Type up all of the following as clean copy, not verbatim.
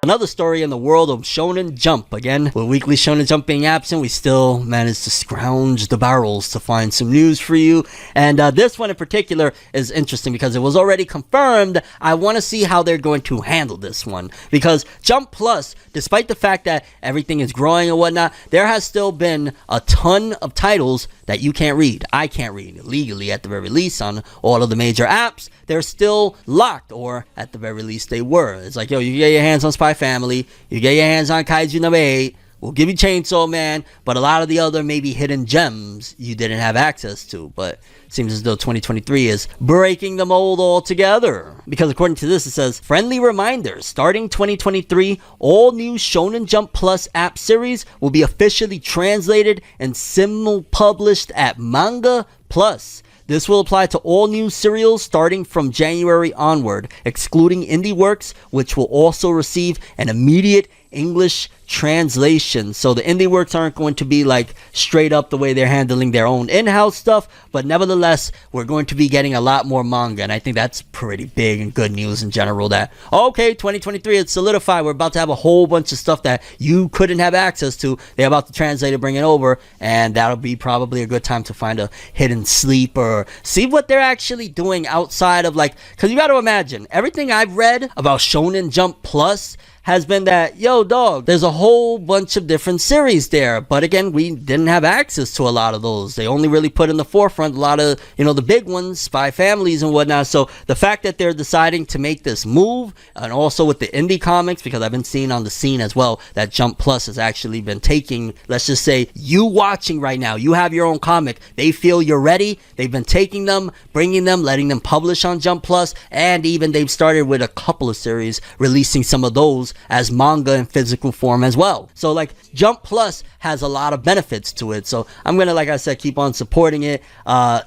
Another story in the world of Shonen Jump. Again, with Weekly Shonen Jump being absent, we still managed to scrounge the barrels to find some news for you. And this one in particular is interesting because it was already confirmed. I want to see how they're going to handle this one. Because Jump Plus, despite the fact that everything is growing and whatnot, there has still been a ton of titles that you can't read. I can't read legally at the very least on all of the major apps. They're still locked, or at the very least they were. It's like, yo, you get your hands on Spy Family, you get your hands on Kaiju number 8, we'll give you Chainsaw Man, but a lot of the other maybe hidden gems you didn't have access to. But it seems as though 2023 is breaking the mold altogether. Because according to this, it says, friendly reminders, starting 2023, all new Shonen Jump Plus app series will be officially translated and simul-published at Manga Plus. This will apply to all new serials starting from January onward, excluding indie works, which will also receive an immediate English translation. So the indie works aren't going to be like straight up the way they're handling their own in-house stuff, but nevertheless, we're going to be getting a lot more manga, and I think that's pretty big and good news in general that, okay, 2023, it's solidified. We're about to have a whole bunch of stuff that you couldn't have access to. They're about to translate and bring it over, and that'll be probably a good time to find a hidden sleep or see what they're actually doing outside of, like, because you got to imagine, everything I've read about Shonen Jump Plus has been that, yo, dog, there's a whole bunch of different series there. But again, we didn't have access to a lot of those. They only really put in the forefront a lot of, the big ones, Spy Families and whatnot. So the fact that they're deciding to make this move, and also with the indie comics, because I've been seeing on the scene as well, that Jump Plus has actually been taking, let's just say, you watching right now, you have your own comic, they feel you're ready, they've been taking them, bringing them, letting them publish on Jump Plus, and even they've started with a couple of series, releasing some of those as manga in physical form as well. So like Jump Plus has a lot of benefits to it. So I'm gonna, like I said, keep on supporting it.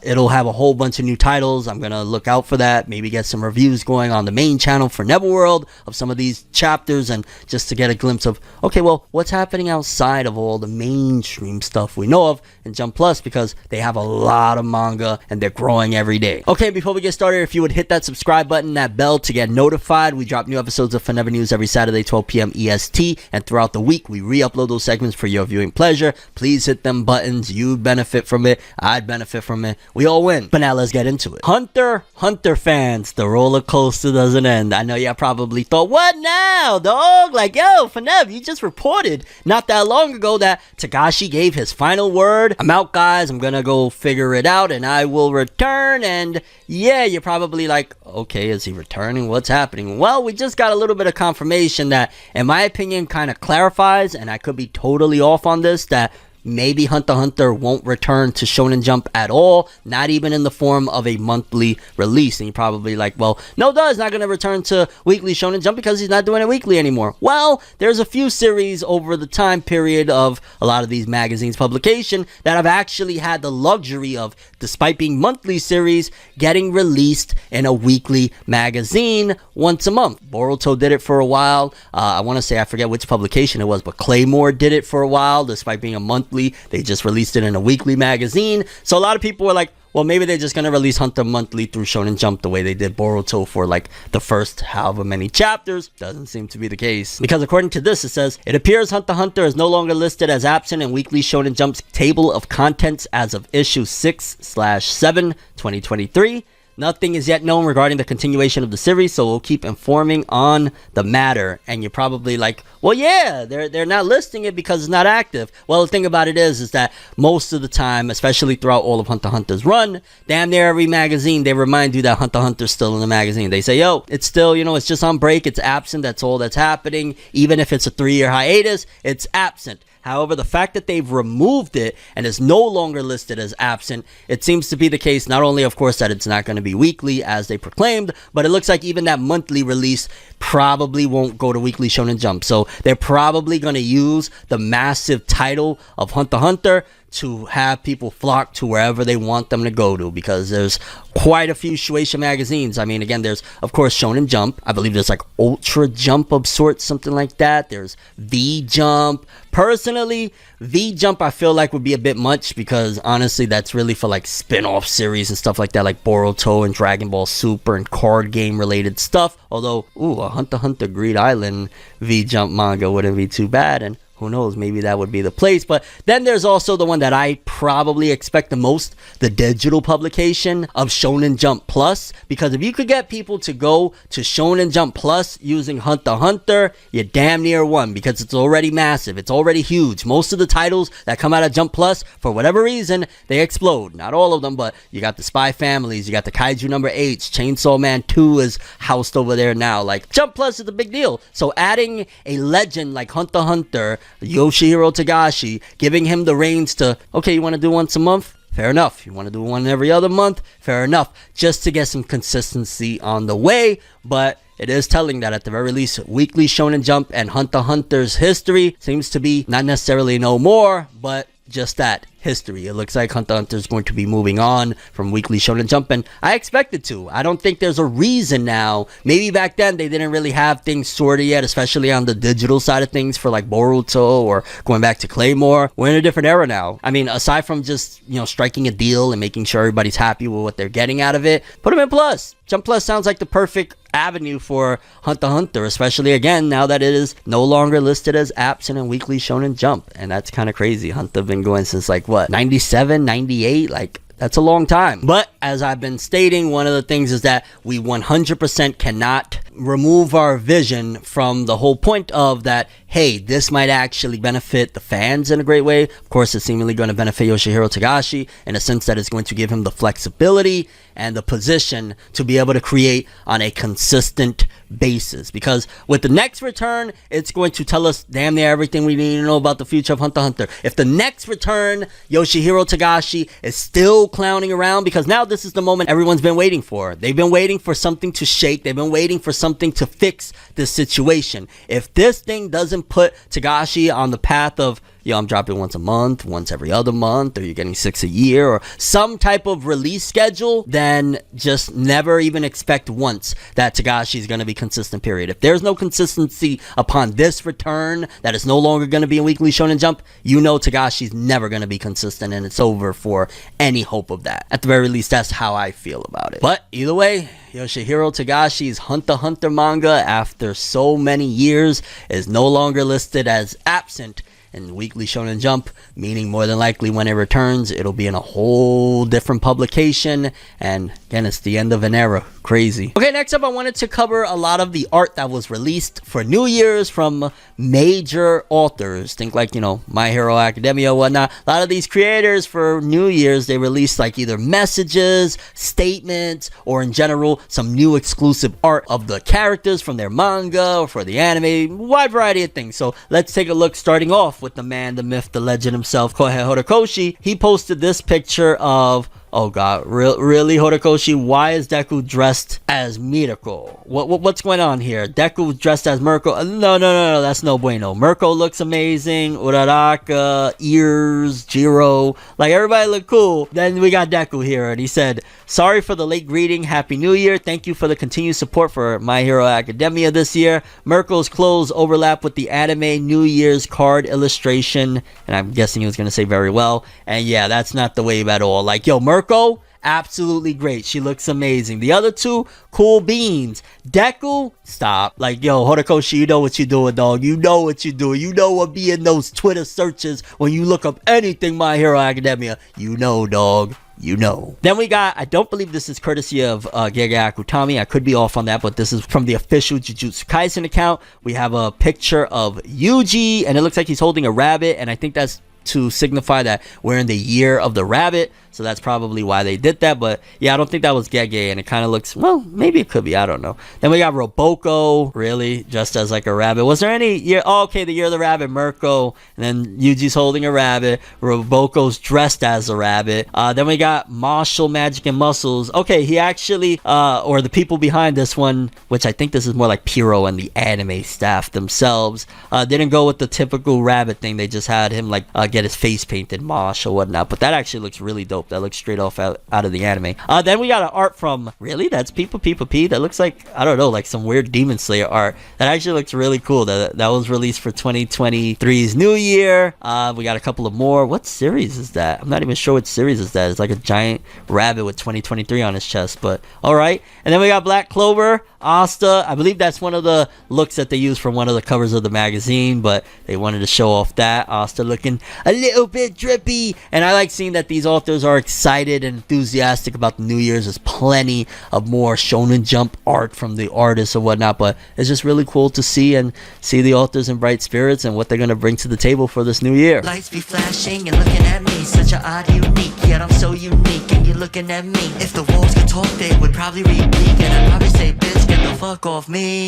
It'll have a whole bunch of new titles. I'm gonna look out for that. Maybe get some reviews going on the main channel for ForneverWorld of some of these chapters, and just to get a glimpse of, okay, well, what's happening outside of all the mainstream stuff we know of in Jump Plus, because they have a lot of manga and they're growing every day. Okay, before we get started, if you would hit that subscribe button, that bell to get notified. We drop new episodes of Forever News every Saturday, 12 p.m. EST, and throughout the week we re-upload those segments for your viewing pleasure. Please hit them buttons. You benefit from it, I'd benefit from it, we all win. But now let's get into it. Hunter fans, the roller coaster doesn't end. I know y'all probably thought, what now, dog? Like, yo, Fonev, you just reported not that long ago that Tagashi gave his final word. I'm out, guys, I'm gonna go figure it out and I will return. And yeah, you're probably like, okay, is he returning? What's happening? Well, we just got a little bit of confirmation that, in my opinion, kind of clarifies, and I could be totally off on this, that maybe Hunter x Hunter won't return to Shonen Jump at all, not even in the form of a monthly release. And you're probably like, well, no, he's not going to return to weekly Shonen Jump because he's not doing it weekly anymore. Well, there's a few series over the time period of a lot of these magazines' publication that have actually had the luxury of, despite being monthly series, getting released in a weekly magazine once a month. Boruto did it for a while. I want to say, I forget which publication it was, but Claymore did it for a while, despite being a monthly. They just released it in a weekly magazine. So a lot of people were like, well, maybe they're just going to release Hunter monthly through Shonen Jump the way they did Boruto for like the first however many chapters. Doesn't seem to be the case. Because according to this, it says, it appears Hunter x Hunter is no longer listed as absent in weekly Shonen Jump's table of contents as of issue 6/7, 2023. Nothing is yet known regarding the continuation of the series, so we'll keep informing on the matter. And you're probably like, well, yeah, they're not listing it because it's not active. Well, the thing about it is that most of the time, especially throughout all of Hunter x Hunter's run, damn near every magazine, they remind you that Hunter x Hunter's still in the magazine. They say, yo, it's still, it's just on break, it's absent, that's all that's happening. Even if it's a 3-year hiatus, it's absent. However, the fact that they've removed it and is no longer listed as absent, it seems to be the case not only, of course, that it's not going to be weekly as they proclaimed, but it looks like even that monthly release probably won't go to weekly Shonen Jump. So they're probably going to use the massive title of Hunter x Hunter to have people flock to wherever they want them to go to, because there's quite a few Shueisha magazines. I mean, again, there's of course Shonen Jump. I believe there's like Ultra Jump of sorts, something like that. There's V Jump. Personally, V Jump I feel like would be a bit much, because honestly that's really for like spin-off series and stuff like that, like Boruto and Dragon Ball Super and card game related stuff. Although, a Hunter x Hunter Greed Island V Jump manga wouldn't be too bad, and who knows, maybe that would be the place. But then there's also the one that I probably expect the most, the digital publication of Shonen Jump Plus. Because if you could get people to go to Shonen Jump Plus using Hunter x Hunter, you damn near won, because it's already massive. It's already huge. Most of the titles that come out of Jump Plus, for whatever reason, they explode. Not all of them, but you got the Spy Families, you got the Kaiju number 8, Chainsaw Man 2 is housed over there now. Like, Jump Plus is a big deal. So adding a legend like Hunter x Hunter, Yoshihiro Togashi, giving him the reins to, okay, you want to do once a month? Fair enough. You want to do one every other month? Fair enough. Just to get some consistency on the way. But it is telling that at the very least, Weekly Shonen Jump and Hunter x Hunter's history seems to be not necessarily no more, but just that, history. It looks like Hunter x Hunter is going to be moving on from Weekly Shonen Jump, and I expect it to. I don't think there's a reason now. Maybe back then they didn't really have things sorted yet, especially on the digital side of things for like Boruto or going back to Claymore. We're in a different era now. I mean, aside from just, striking a deal and making sure everybody's happy with what they're getting out of it, put them in Plus. Jump Plus sounds like the perfect avenue for Hunter x Hunter, especially again now that it is no longer listed as absent in Weekly Shonen Jump. And that's kind of crazy. Hunter been going since like what, 97, 98? Like, that's a long time. But as I've been stating, one of the things is that we 100% cannot remove our vision from the whole point of that, hey, this might actually benefit the fans in a great way. Of course, it's seemingly going to benefit Yoshihiro Togashi in a sense that it's going to give him the flexibility and the position to be able to create on a consistent basis. Because with the next return, it's going to tell us damn near everything we need to know about the future of Hunter x Hunter. If the next return, Yoshihiro Togashi is still clowning around, because now this is the moment everyone's been waiting for. They've been waiting for something to shake. They've been waiting for something to fix this situation. If this thing doesn't put Togashi on the path of, I'm dropping once a month, once every other month, or you're getting 6 a year, or some type of release schedule, then just never even expect once that Togashi is going to be consistent, period. If there's no consistency upon this return, that is no longer going to be in Weekly Shonen Jump, Togashi's never going to be consistent, and it's over for any hope of that. At the very least, that's how I feel about it. But either way, Yoshihiro Togashi's Hunter x Hunter manga, after so many years, is no longer listed as absent in Weekly Shonen Jump, meaning more than likely when it returns, it'll be in a whole different publication. And again, it's the end of an era. Crazy. Okay, next up, I wanted to cover a lot of the art that was released for New Year's from major authors. Think like, My Hero Academia, whatnot. A lot of these creators for New Year's, they released like either messages, statements, or in general, some new exclusive art of the characters from their manga or for the anime, wide variety of things. So let's take a look, starting off with the man, the myth, the legend himself, Kohei Horikoshi. He posted this picture of, oh god, really, Horikoshi? Why is Deku dressed as Mirko? What's going on here? Deku dressed as Mirko? No, that's no bueno. Mirko looks amazing. Uraraka, ears, Jiro, like everybody look cool. Then we got Deku here, and he said, sorry for the late greeting, Happy New Year. Thank you for the continued support for My Hero Academia this year. Mirko's clothes overlap with the anime New Year's card illustration, and I'm guessing he was going to say very well. And yeah, that's not the wave at all. Like, yo, Mirko, absolutely great. She looks amazing. The other two, cool beans. Deku, stop. Like, yo, Horikoshi, you know what you're doing, dog. You know what you're doing. You know what be in those Twitter searches when you look up anything My Hero Academia. You know, dog. You know. Then we got, I don't believe this is courtesy of Gege Akutami. I could be off on that, but this is from the official Jujutsu Kaisen account. We have a picture of Yuji, and it looks like he's holding a rabbit, and I think that's to signify that we're in the year of the rabbit. So that's probably why they did that. But yeah, I don't think that was Gege, and it kind of looks, well, maybe it could be, I don't know. Then we got Roboko, really, just as like a rabbit. Was there any year? Oh, okay, the year of the rabbit, Mirko, and then Yuji's holding a rabbit. Roboko's dressed as a rabbit. Then we got Martial Magic and Muscles. Okay, he actually, or the people behind this one, which I think this is more like Piro and the anime staff themselves, didn't go with the typical rabbit thing. They just had him like get his face painted mosh or whatnot. But that actually looks really dope. That looks straight off out of the anime. Then we got an art from, really? That's Peepa P. That looks like, I don't know, like some weird Demon Slayer art. That actually looks really cool. That was released for 2023's New Year. We got a couple of more. What series is that? I'm not even sure what series is that. It's like a giant rabbit with 2023 on his chest, but alright. And then we got Black Clover, Asta. I believe that's one of the looks that they used from one of the covers of the magazine, but they wanted to show off that. Asta looking a little bit drippy. And I like seeing that these authors are excited and enthusiastic about the New Year's. There's plenty of more Shonen Jump art from the artists and whatnot, but it's just really cool to see the authors in bright spirits and what they're going to bring to the table for this new year. Lights be flashing and looking at me, such an odd unique, yet I'm so unique and you're looking at me. If the walls could talk, they would probably repeat, and I'd probably say, bitch, get the fuck off me.